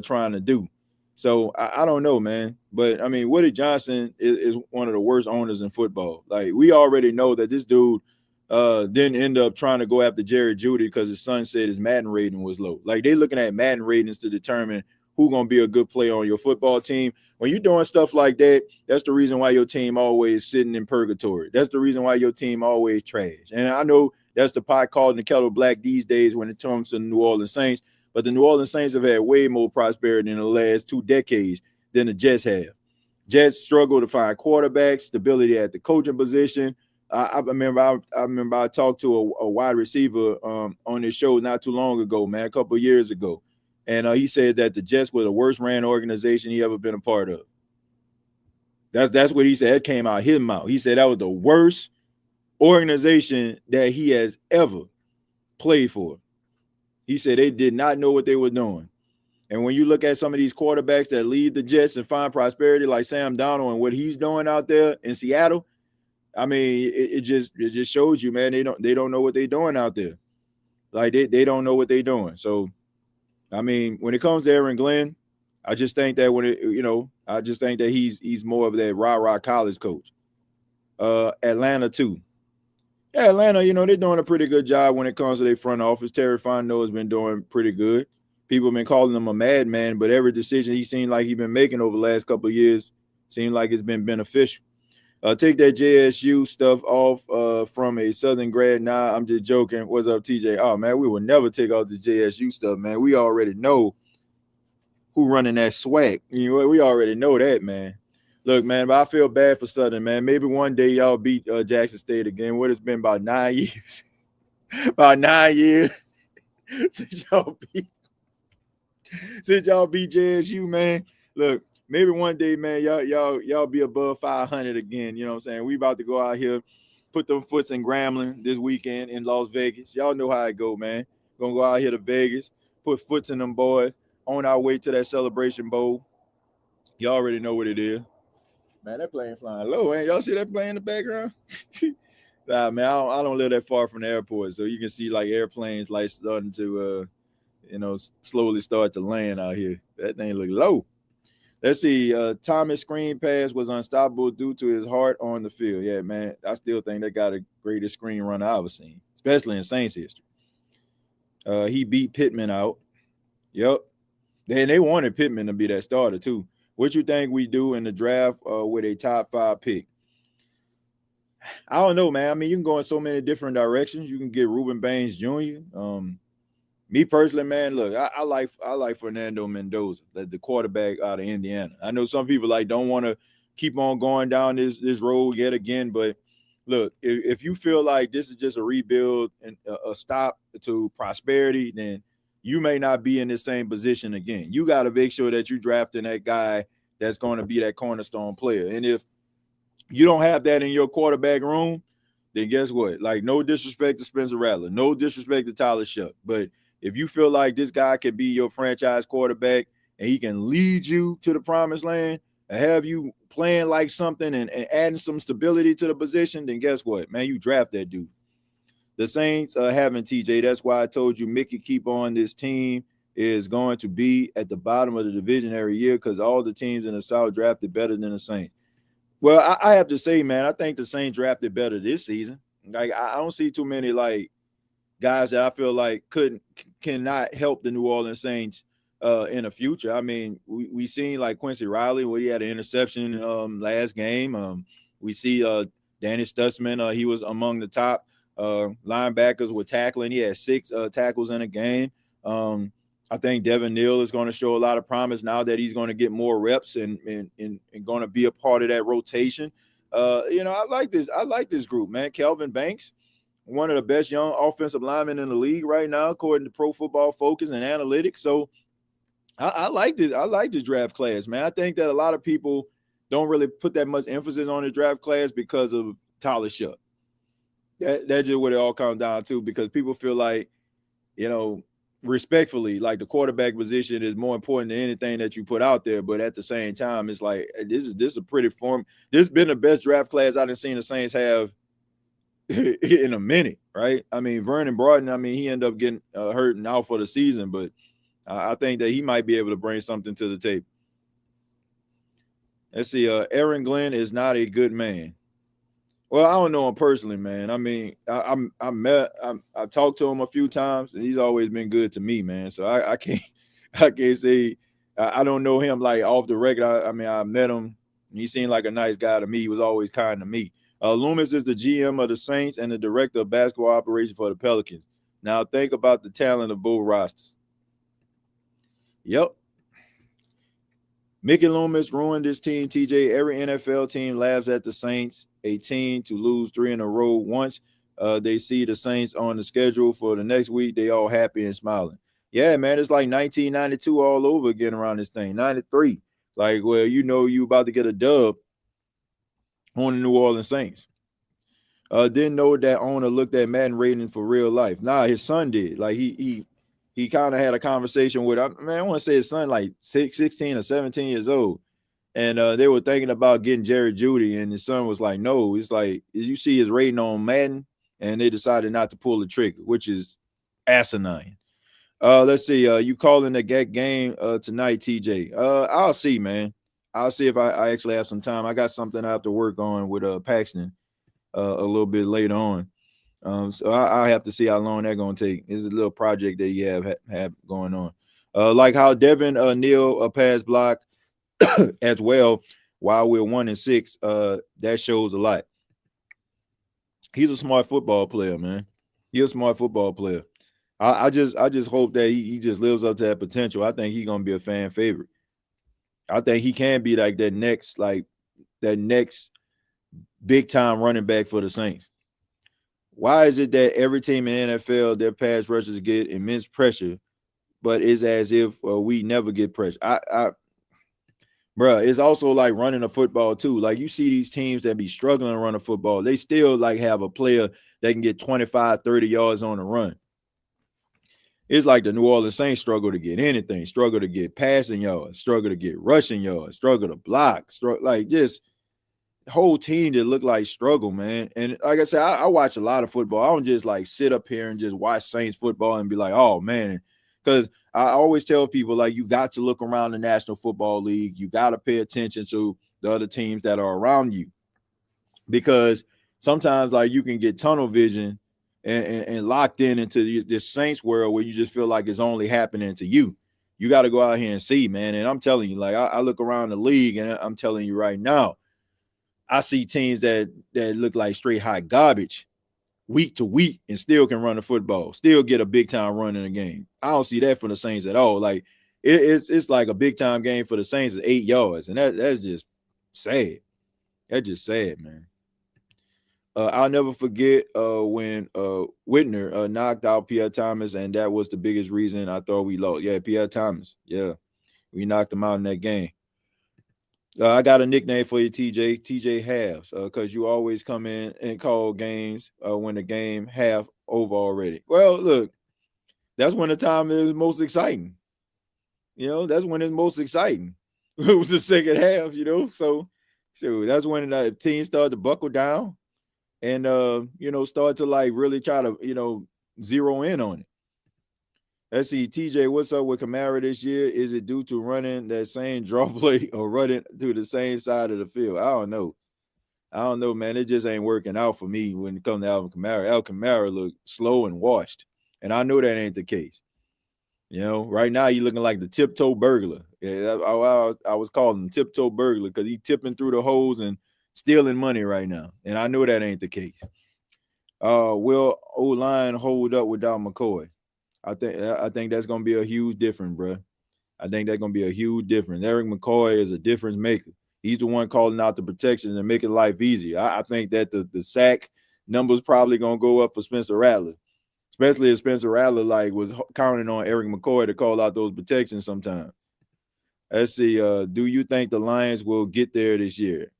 trying to do. So I don't know, man. But I mean, Woody Johnson is one of the worst owners in football. Like, we already know that this dude didn't end up trying to go after Jerry Jeudy because his son said his Madden rating was low. Like, they looking at Madden ratings to determine who's gonna be a good player on your football team. When you're doing stuff like that, that's the reason why your team always sitting in purgatory. That's the reason why your team always trash. And I know that's the pot called the kettle black these days when it comes to the New Orleans Saints. But the New Orleans Saints have had way more prosperity in the last 2 decades than the Jets have. Jets struggle to find quarterbacks, stability at the coaching position. I remember I talked to a wide receiver on this show not too long ago, man, a couple of years ago. And he said that the Jets were the worst ran organization he ever been a part of. That's what he said. It came out his mouth. He said that was the worst organization that he has ever played for. He said they did not know what they were doing. And when you look at some of these quarterbacks that lead the Jets and find prosperity, like Sam Darnold and what he's doing out there in Seattle, I mean, it just shows you, man, they don't know what they're doing out there. Like, they don't know what they're doing. So, I mean, when it comes to Aaron Glenn, I just think that I just think that he's more of that rah-rah college coach. Atlanta too. Yeah, Atlanta, they're doing a pretty good job when it comes to their front office. Terry Fontenot has been doing pretty good. People have been calling him a madman, but every decision he seemed like he's been making over the last couple of years seemed like it's been beneficial. Take that JSU stuff off from a Southern grad. Nah, I'm just joking. What's up, TJ? Oh, man, we will never take off the JSU stuff, man. We already know who running that swag. We already know that, man. Look, man, but I feel bad for Southern, man. Maybe one day y'all beat Jackson State again. What, it's been about 9 years. About 9 years since y'all beat JSU, man. Look, maybe one day, man, y'all be above 500 again. You know what I'm saying? We about to go out here, put them foots in Grambling this weekend in Las Vegas. Y'all know how it go, man. Gonna go out here to Vegas, put foots in them boys on our way to that Celebration Bowl. Y'all already know what it is. Man, that plane flying low, man. Y'all see that plane in the background? Nah, man, I don't live that far from the airport, so you can see like airplanes like starting to slowly start to land out here. That thing look low. Let's see. Thomas' screen pass was unstoppable due to his heart on the field. Yeah, man, I still think they got the greatest screen runner I've ever seen, especially in Saints history. He beat Pittman out. Yep. And they wanted Pittman to be that starter too. What you think we do in the draft with a top 5 pick? I don't know, man. I mean, you can go in so many different directions. You can get Reuben Baines Jr. Me personally, man, look, I like Fernando Mendoza, the quarterback out of Indiana. I know some people don't want to keep on going down this road yet again, but look, if you feel like this is just a rebuild and a stop to prosperity, then you may not be in the same position again. You got to make sure that you're drafting that guy that's going to be that cornerstone player. And if you don't have that in your quarterback room, then guess what? Like, no disrespect to Spencer Rattler, no disrespect to Tyler Shuck, but if you feel like this guy can be your franchise quarterback and he can lead you to the promised land and have you playing like something and adding some stability to the position, then guess what, man? You draft that dude. The Saints having TJ. That's why I told you Mickey keep on this team is going to be at the bottom of the division every year because all the teams in the South drafted better than the Saints. Well, I have to say, man, I think the Saints drafted better this season. Like, I don't see too many guys that I feel like cannot help the New Orleans Saints in the future. I mean, we seen like Quincy Riley where he had an interception last game. We see Danny Stutzman. He was among the top linebackers with tackling. He had 6 tackles in a game. I think Devin Neal is going to show a lot of promise now that he's going to get more reps and going to be a part of that rotation. I like this. I like this group, man. Kelvin Banks, one of the best young offensive linemen in the league right now, according to Pro Football Focus and Analytics. So I like this. I like this draft class, man. I think that a lot of people don't really put that much emphasis on the draft class because of Tyler Shuck. That's just what it all comes down to, because people feel like, respectfully, like the quarterback position is more important than anything that you put out there. But at the same time, it's like this is a pretty form. This has been the best draft class I've seen the Saints have in a minute, right? I mean, Vernon Broughton, I mean, he ended up getting hurt and out for the season, but I think that he might be able to bring something to the table. Let's see. Aaron Glenn is not a good man. Well, I don't know him personally, man. I mean, I talked to him a few times, and he's always been good to me, man. So I can't say I don't know him like off the record. I mean, I met him. He seemed like a nice guy to me. He was always kind to me. Loomis is the GM of the Saints and the director of basketball operations for the Pelicans. Now think about the talent of both rosters. Yep. Mickey Loomis ruined this team, TJ. Every NFL team laughs at the Saints, a team to lose 3 in a row. Once they see the Saints on the schedule for the next week, they all happy and smiling. Yeah, man, it's like 1992 all over again around this thing. 93. Like, well, you know you about to get a dub on the New Orleans Saints. Didn't know that owner looked at Madden rating for real life. Nah, his son did. Like he kind of had a conversation with, man, I want to say his son like 16 or 17 years old. And they were thinking about getting Jerry Jeudy, and his son was like, no. It's like, you see his rating on Madden, and they decided not to pull the trigger, which is asinine. Let's see. You calling the game tonight, TJ? I'll see, man. I'll see if I actually have some time. I got something I have to work on with Paxton a little bit later on. So I have to see how long that's going to take. It's a little project that you have going on. Like how Devin Neal pass block as well while we're 1-6. That shows a lot. He's a smart football player, man. He's a smart football player. I just hope that he just lives up to that potential. I think he's going to be a fan favorite. I think he can be like that next big time running back for the Saints. Why is it that every team in the NFL, their pass rushers get immense pressure, but it's as if we never get pressure? Bruh, it's also like running a football too. Like you see these teams that be struggling to run a football, they still like have a player that can get 25, 30 yards on the run. It's like the New Orleans Saints struggle to get anything, struggle to get passing yards, struggle to get rushing yards, struggle to block, like just whole team that look like struggle, man. And like I said, I watch a lot of football. I don't just like sit up here and just watch Saints football and be like, oh man, because I always tell people like you got to look around the National Football League. You got to pay attention to the other teams that are around you, because sometimes like you can get tunnel vision and locked into this Saints world where you just feel like it's only happening to you. You got to go out here and see, man. And I'm telling you, like I look around the league and I'm telling you right now, I see teams that look like straight hot garbage week to week and still can run the football, still get a big time run in a game. I don't see that for the Saints at all. Like it's like a big time game for the Saints is 8 yards, and that's just sad. That's just sad, man. I'll never forget when Whitner knocked out Pierre Thomas, and that was the biggest reason I thought we lost. Yeah, Pierre Thomas. Yeah, we knocked him out in that game. I got a nickname for you, TJ. TJ Halves, because you always come in and call games when the game half over already. Well, look, that's when the time is most exciting. You know, that's when it's most exciting. It was the second half, you know. So that's when the team started to buckle down and, start to like really try to, zero in on it. Let's see, TJ, what's up with Kamara this year? Is it due to running that same draw play or running to the same side of the field? I don't know, man. It just ain't working out for me when it comes to Alvin Kamara. Alvin Kamara look slow and washed, and I know that ain't the case. Right now you're looking like the tiptoe burglar. Yeah, I was calling him tiptoe burglar because he tipping through the holes and stealing money right now, and I know that ain't the case. Will O-line hold up without McCoy? I think that's going to be a huge difference, bro. I think that's going to be a huge difference. Eric McCoy is a difference maker. He's the one calling out the protections and making life easier. I think that the sack numbers probably going to go up for Spencer Rattler, especially if Spencer Rattler was counting on Eric McCoy to call out those protections sometime. Let's see. Do you think the Lions will get there this year?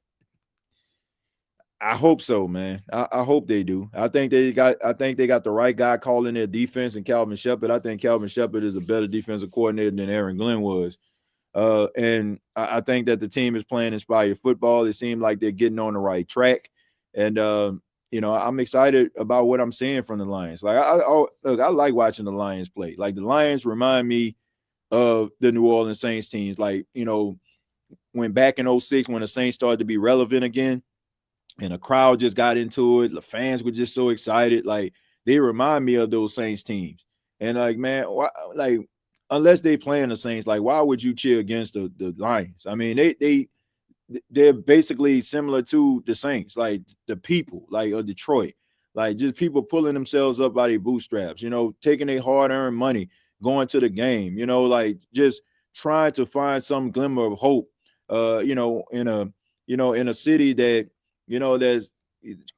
I hope so, man. I hope they do. I think they got the right guy calling their defense and Calvin Shepard. I think Calvin Shepard is a better defensive coordinator than Aaron Glenn was. And I think that the team is playing inspired football. It seems like they're getting on the right track. And I'm excited about what I'm seeing from the Lions. Like I like watching the Lions play. Like the Lions remind me of the New Orleans Saints teams. Like, when back in 06, when the Saints started to be relevant again, and the crowd just got into it. The fans were just so excited. Like, they remind me of those Saints teams. And like, man, unless they playing the Saints, like, why would you cheer against the Lions? I mean, they're basically similar to the Saints, like the people, like of Detroit, like just people pulling themselves up by their bootstraps, taking their hard-earned money, going to the game, like just trying to find some glimmer of hope, in a city that, that's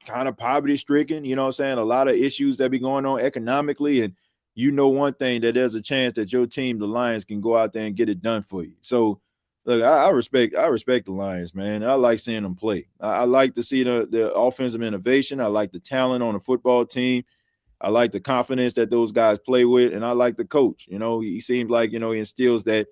kind of poverty stricken, what I'm saying? A lot of issues that be going on economically. And one thing, that there's a chance that your team, the Lions, can go out there and get it done for you. So look, I respect the Lions, man. I like seeing them play. I like to see the offensive innovation. I like the talent on the football team. I like the confidence that those guys play with, and I like the coach. He seems like, he instills that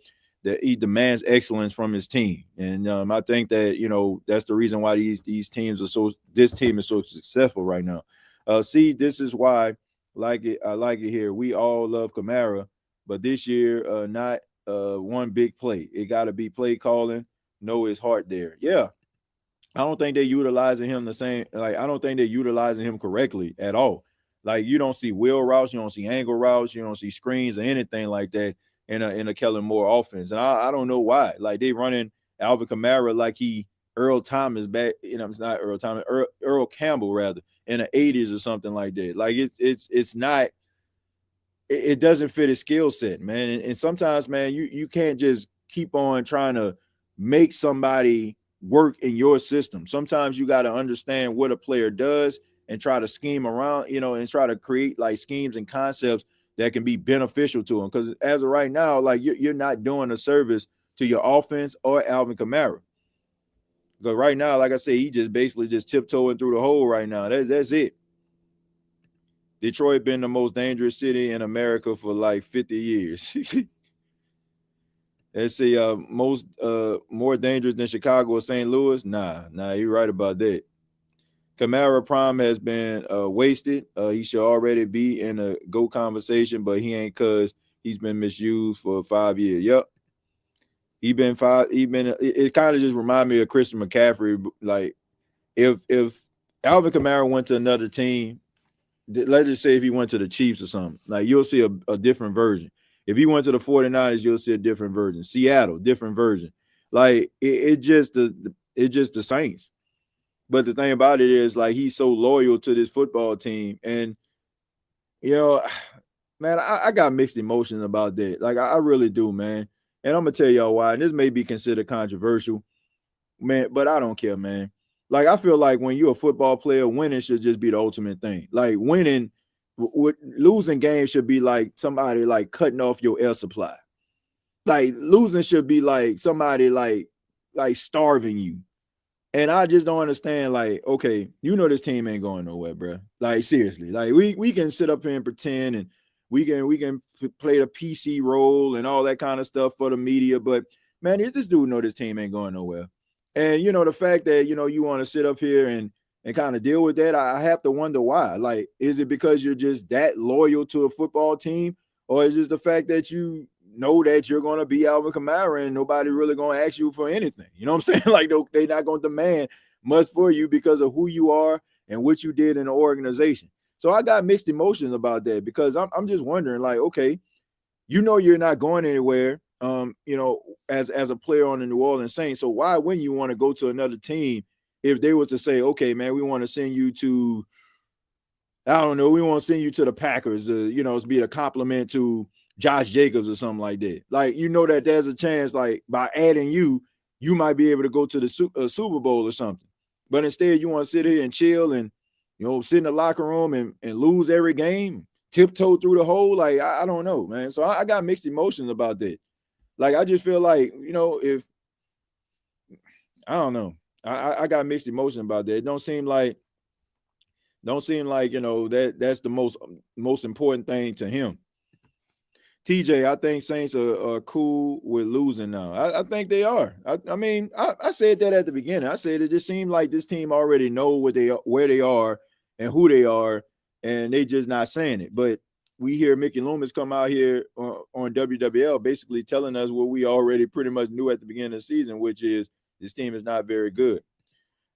he demands excellence from his team. And I think that, that's the reason why this team is so successful right now. This is why I like it here. We all love Kamara, but this year, not one big play. It got to be play calling. Know his heart there. Yeah. I don't think they're utilizing him the same. Like, I don't think they're utilizing him correctly at all. Like, you don't see wheel routes, you don't see angle routes, you don't see screens or anything like that in a Kellen Moore offense. And I don't know why. Like, they running Alvin Kamara like he Earl Thomas back, it's not Earl Thomas, Earl Campbell rather, in the 80s or something like that. Like, it's not, it doesn't fit his skill set, man. And sometimes, man, you can't just keep on trying to make somebody work in your system. Sometimes you got to understand what a player does and try to scheme around, and try to create like schemes and concepts that can be beneficial to him. Because as of right now, like you're not doing a service to your offense or Alvin Kamara. Because right now, like I said, he just basically just tiptoeing through the hole right now. That's it. Detroit been the most dangerous city in America for like 50 years. Let's see, more dangerous than Chicago or St. Louis? Nah, you're right about that. Kamara prime has been wasted. He should already be in a GOAT conversation, but he ain't, because he's been misused for 5 years. Yep. It kind of just remind me of Christian McCaffrey. Like, if Alvin Kamara went to another team, let's just say if he went to the Chiefs or something, like, you'll see a different version. If he went to the 49ers, you'll see a different version. Seattle, different version. Like, it's just the Saints. But the thing about it is, like, he's so loyal to this football team. And, man, I got mixed emotions about that. Like, I really do, man. And I'm going to tell y'all why. And this may be considered controversial, man, but I don't care, man. Like, I feel like when you're a football player, winning should just be the ultimate thing. Like, losing games should be like somebody like cutting off your air supply. Like, losing should be like somebody like starving you. And I just don't understand, like, okay, this team ain't going nowhere, bro. Like, seriously. Like, we can sit up here and pretend, and we can play the PC role and all that kind of stuff for the media, but man, this dude know this team ain't going nowhere. And the fact that you want to sit up here and kind of deal with that, I have to wonder why. Like, is it because you're just that loyal to a football team, or is it the fact that you know that you're going to be Alvin Kamara and nobody really going to ask you for anything? You know what I'm saying? Like, they're not going to demand much for you because of who you are and what you did in the organization. So I got mixed emotions about that, because I'm just wondering, like, okay, you're not going anywhere, as a player on the New Orleans Saints. So why wouldn't you want to go to another team if they was to say, okay, man, we want to send you to, I don't know, we want to send you to the Packers, to be a compliment to Josh Jacobs or something like that. Like, that there's a chance, like, by adding you might be able to go to the Super Bowl or something. But instead, you want to sit here and chill and, sit in the locker room and lose every game, tiptoe through the hole. Like, I don't know, man. So I got mixed emotions about that. Like, I just feel like, if, I don't know. I got mixed emotion about that. It don't seem like that's the most important thing to him. TJ, I think Saints are cool with losing now. I think they are. I mean, I said that at the beginning. I said it just seemed like this team already know where they are and who they are, and they just not saying it. But we hear Mickey Loomis come out here on WWL basically telling us what we already pretty much knew at the beginning of the season, which is this team is not very good.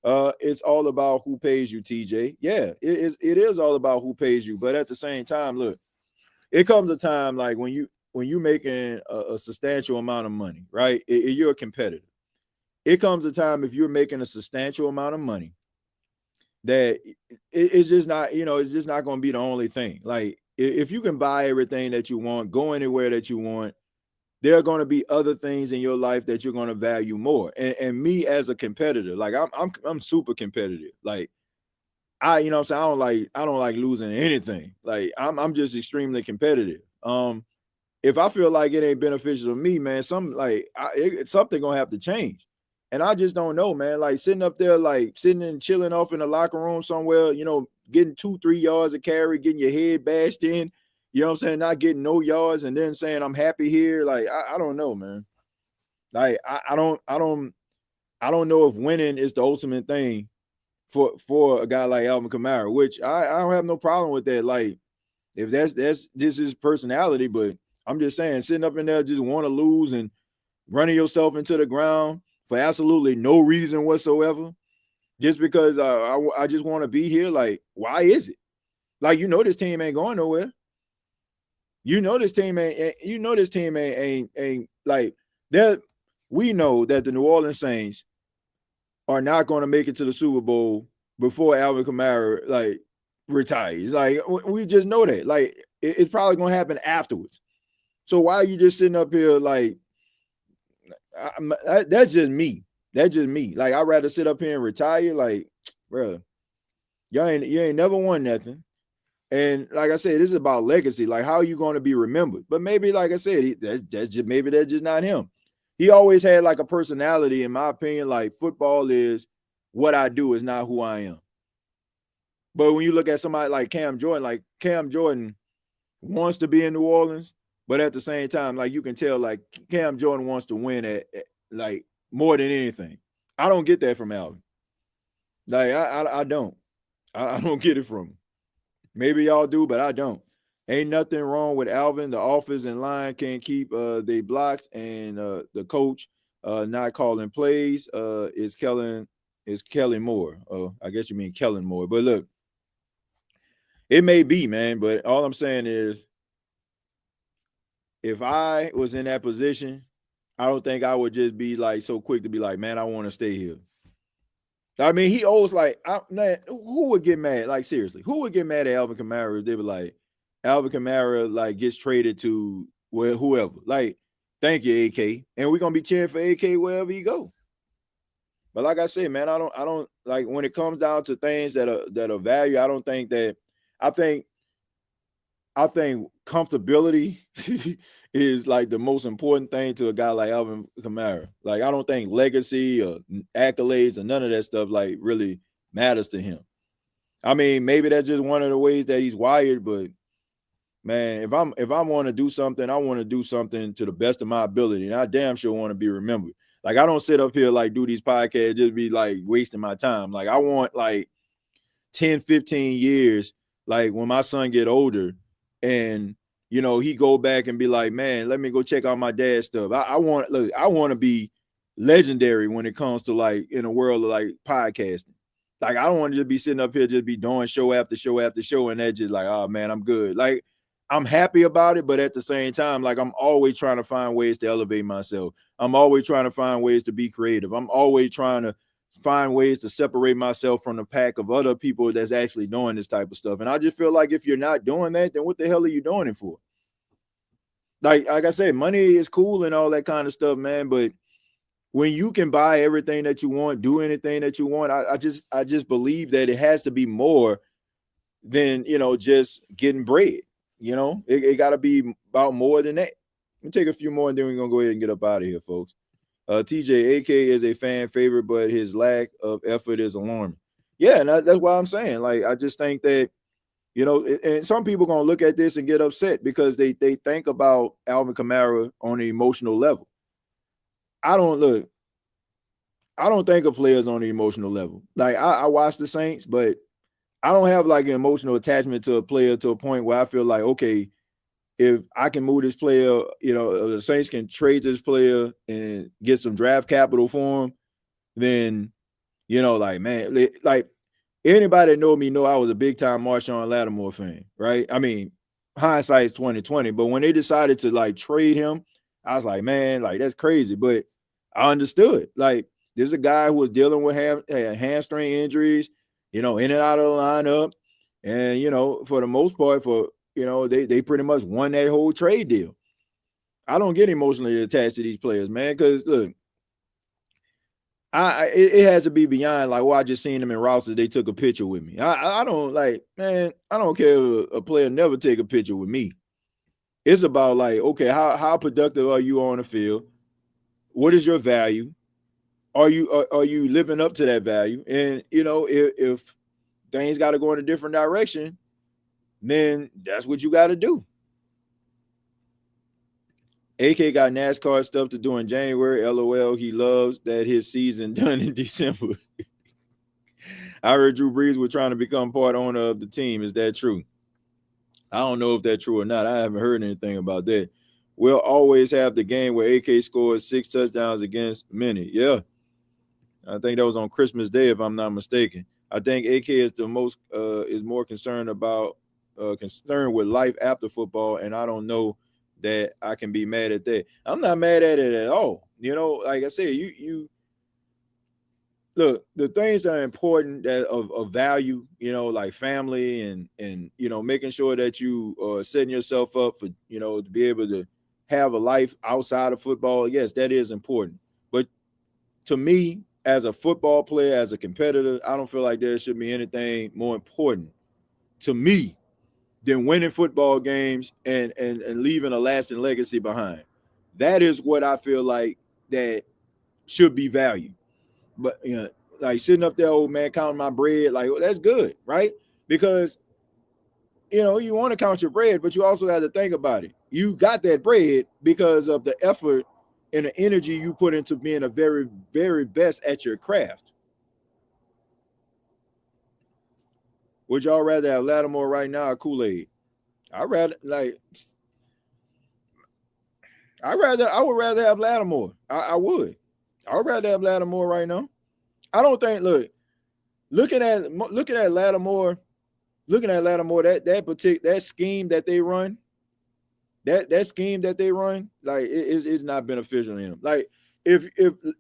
It's all about who pays you, TJ. Yeah, it is all about who pays you. But at the same time, look, it comes a time like when you making a substantial amount of money, right? You're a competitor. It comes a time if you're making a substantial amount of money that it's just not, it's just not going to be the only thing. Like if you can buy everything that you want, go anywhere that you want, there are going to be other things in your life that you're going to value more. And me as a competitor, like I'm super competitive. Like you know what I'm saying? I don't like losing anything. Like I'm just extremely competitive. If I feel like it ain't beneficial to me, man, something gonna have to change. And I just don't know, man. Like sitting up there, like sitting and chilling off in the locker room somewhere, getting 2-3 yards of carry, getting your head bashed in, you know what I'm saying? Not getting no yards and then saying I'm happy here. Like, I don't know, man. Like I don't know if winning is the ultimate thing for a guy like Alvin Kamara, which I don't have no problem with that. Like, if that's just his personality, but I'm just saying, sitting up in there just want to lose and running yourself into the ground for absolutely no reason whatsoever, just because I just want to be here. Like, why is it? Like, this team ain't going nowhere. This team ain't like that. We know that the New Orleans Saints are not going to make it to the Super Bowl before Alvin Kamara like retires. Like we just know that. Like it's probably going to happen afterwards. So why are you just sitting up here like that's just me. That's just me. Like I'd rather sit up here and retire. Like, bro, you ain't never won nothing. And like I said, this is about legacy. Like, how are you going to be remembered? But maybe, like I said, that's just not him. He always had like a personality, in my opinion. Like football is what I do, is not who I am. But when you look at somebody like Cam Jordan wants to be in New Orleans, but at the same time, like you can tell, like Cam Jordan wants to win at like more than anything. I don't get that from Alvin. Like I don't. I don't get it from him. Maybe y'all do, but I don't. Ain't nothing wrong with Alvin. The offense and line can't keep their blocks, and the coach not calling plays is Kellen Moore. I guess you mean Kellen Moore. But look, it may be, man, but all I'm saying is if I was in that position, I don't think I would just be like so quick to be like, man, I want to stay here. I mean, he always like, man, who would get mad? Like, seriously, who would get mad at Alvin Kamara if they were like, Alvin Kamara like gets traded to whoever? Like, thank you, AK, and we're gonna be cheering for AK wherever he go. But like I said, man, I don't like when it comes down to things that are value. I don't think that. I think comfortability is like the most important thing to a guy like Alvin Kamara. Like, I don't think legacy or accolades or none of that stuff like really matters to him. I mean, maybe that's just one of the ways that he's wired, but man, if I want to do something, I want to do something to the best of my ability. And I damn sure want to be remembered. Like, I don't sit up here like do these podcasts just be like wasting my time. Like, I want like 10, 15 years, like when my son get older, and he go back and be like, man, let me go check out my dad's stuff. I want to be legendary when it comes to like in a world of like podcasting. Like, I don't want to just be sitting up here just be doing show after show after show, and that just like, oh man, I'm good. Like, I'm happy about it, but at the same time, like I'm always trying to find ways to elevate myself. I'm always trying to find ways to be creative. I'm always trying to find ways to separate myself from the pack of other people that's actually doing this type of stuff. And I just feel like if you're not doing that, then what the hell are you doing it for? Like I said, money is cool and all that kind of stuff, man. But when you can buy everything that you want, do anything that you want, I just believe that it has to be more than, just getting bread. It got to be about more than that. Let me take a few more and then we're going to go ahead and get up out of here, folks. TJ, AK is a fan favorite, but his lack of effort is alarming. Yeah, and that's why I'm saying, like, I just think that, you know, and some people are going to look at this and get upset because they think about Alvin Kamara on an emotional level. I don't think of players on the emotional level. Like, I watch the Saints, but I don't have like an emotional attachment to a player to a point where I feel like, okay, if I can move this player, you know, the Saints can trade this player and get some draft capital for him, then, you know, like, man, like anybody that know me know I was a big time Marshawn Lattimore fan, right? I mean, hindsight's 2020, but when they decided to like trade him, I was like, man, like that's crazy. But I understood. Like, there's a guy who was dealing with hamstring injuries, you know, in and out of the lineup. And, you know, for the most part, they pretty much won that whole trade deal. I don't get emotionally attached to these players, man, because look, it has to be beyond like, well, I just seen them in Rouse's, they took a picture with me. I don't like, man, I don't care if a player never take a picture with me. It's about like, okay, how productive are you on the field? What is your value? Are you living up to that value? And you know, if things got to go in a different direction, then that's what you got to do. AK got NASCAR stuff to do in January. LOL. He loves that his season done in December. I heard Drew Brees was trying to become part owner of the team. Is that true? I don't know if that's true or not. I haven't heard anything about that. We'll always have the game where AK scored 6 touchdowns against many. Yeah. I think that was on Christmas Day, if I'm not mistaken. I think AK is is more concerned with life after football, and I don't know that I can be mad at that. I'm not mad at it at all. You know, like I said, you look, the things that are important that of value, you know, like family and you know, making sure that you are setting yourself up for, you know, to be able to have a life outside of football. Yes, that is important. But to me, as a football player, as a competitor, I don't feel like there should be anything more important to me than winning football games and leaving a lasting legacy behind. That is what I feel like that should be valued. But you know, like sitting up there, old man, counting my bread, like, well, that's good, right? Because you know, you want to count your bread, but you also have to think about it. You got that bread because of the effort and the energy you put into being a very, very best at your craft. Would y'all rather have Lattimore right now or Kool-Aid? I would rather have Lattimore. I would. I would rather have Lattimore right now. I don't think. Looking at Lattimore, that scheme that they run, like it's not beneficial to him. Like if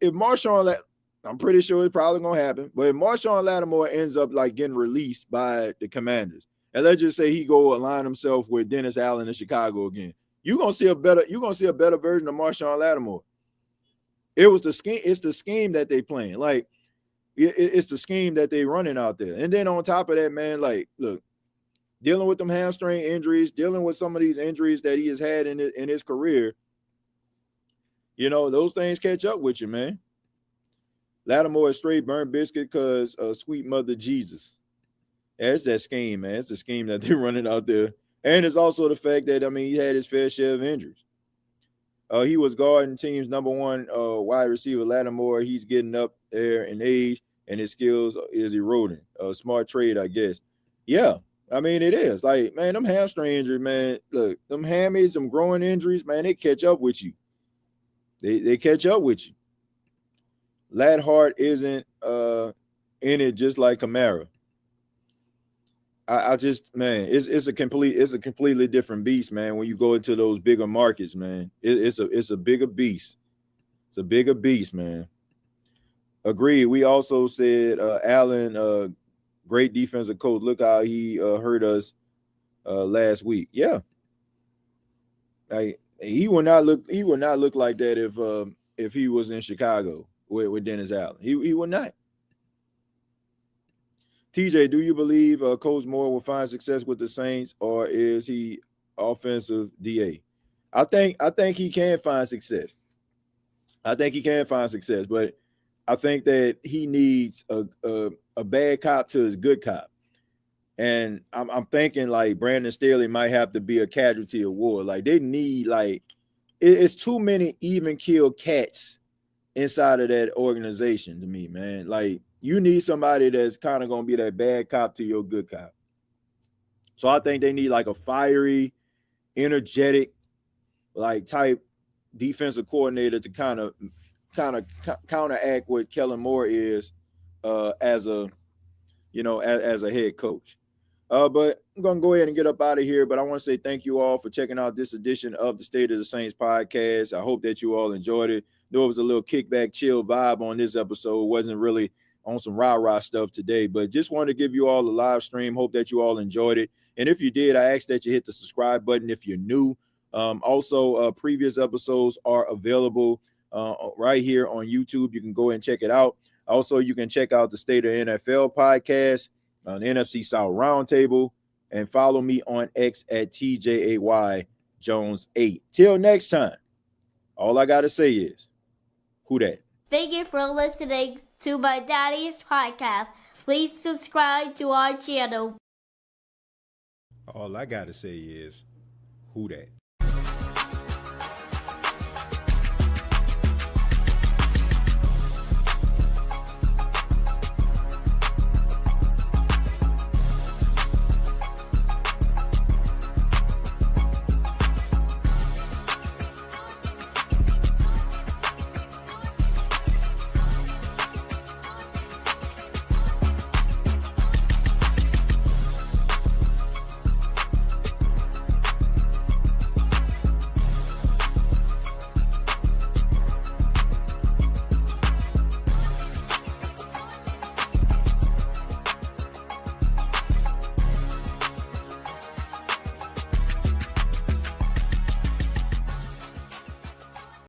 Marshawn, I'm pretty sure it's probably gonna happen. But if Marshawn Lattimore ends up like getting released by the Commanders, and let's just say he go align himself with Dennis Allen in Chicago again, you're gonna see a better version of Marshawn Lattimore. It's the scheme that they playing. Like it's the scheme that they running out there. And then on top of that, man, like look, dealing with them hamstring injuries, dealing with some of these injuries that he has had in his career, you know, those things catch up with you, man. Lattimore is straight burnt biscuit because sweet mother Jesus. Yeah, it's that scheme, man. It's the scheme that they're running out there. And it's also the fact that, I mean, he had his fair share of injuries. He was guarding team's number one wide receiver, Lattimore. He's getting up there in age, and his skills is eroding. Smart trade, I guess. Yeah, I mean, it is. Like, man, them hamstring injuries, man. Look, them hammies, them growing injuries, man, they catch up with you. They catch up with you. Lad Hart isn't in it just like Kamara. I just, man, it's a completely different beast, man. When you go into those bigger markets, man, it's a bigger beast. It's a bigger beast, man. Agreed. We also said Allen, great defensive coach. Look how he hurt us last week. Yeah, like he would not look like that if he was in Chicago with Dennis Allen. He would not. TJ, do you believe Coach Moore will find success with the Saints, or is he offensive DA? I think he can find success. I think he can find success, but I think that he needs a bad cop to his good cop. And I'm thinking like Brandon Staley might have to be a casualty of war. Like they need it's too many even kill cats inside of that organization to me, man. Like you need somebody that's kind of gonna be that bad cop to your good cop. So I think they need like a fiery, energetic, like type defensive coordinator to kind of counteract what Kellen Moore is as a as a head coach. But I'm going to go ahead and get up out of here. But I want to say thank you all for checking out this edition of the State of the Saints podcast. I hope that you all enjoyed it. There was a little kickback, chill vibe on this episode. It wasn't really on some rah-rah stuff today, but just wanted to give you all a live stream. Hope that you all enjoyed it. And if you did, I ask that you hit the subscribe button if you're new. Also, previous episodes are available right here on YouTube. You can go and check it out. Also, you can check out the State of NFL podcast on the NFC South Roundtable, and follow me on X at TJAY Jones 8. Till next time, all I gotta say is, who dat? Thank you for listening to my daddy's podcast. Please subscribe to our channel. All I gotta say is, who dat?